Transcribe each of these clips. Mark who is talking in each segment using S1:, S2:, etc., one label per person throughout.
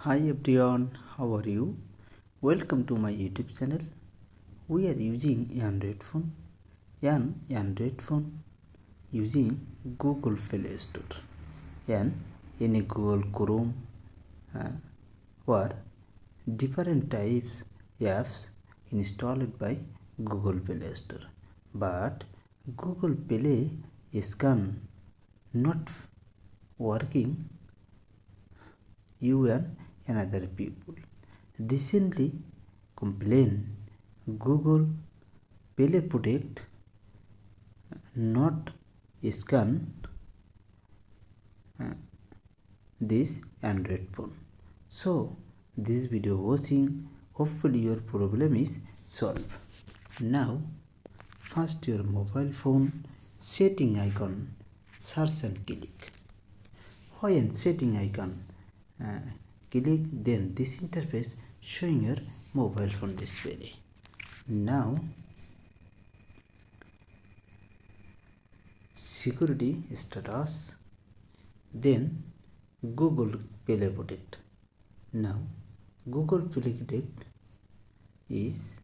S1: Hi everyone, how are you? Welcome to my YouTube channel. We are using Android phone. An Android phone using Google Play Store and in a Google Chrome or different types apps installed by Google Play Store. But Google Play Scan not working you and another people recently complain Google Play Protect not scan this Android phone. So this video watching, hopefully your problem is solved. Now first your mobile phone setting icon, search and click. When setting icon click, then this interface showing your mobile phone display. Now security status, then Google Play Protect. Now Google Play Protect is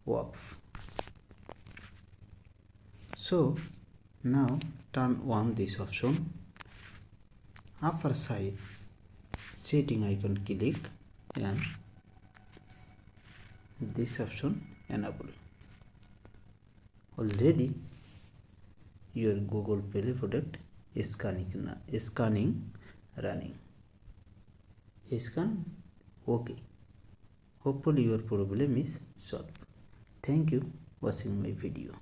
S1: off. So now turn on this option. Upper side setting icon click and this option enable. Already your Google Play Protect scanning running. Scan okay. Hopefully your problem is solved. Thank you watching my video.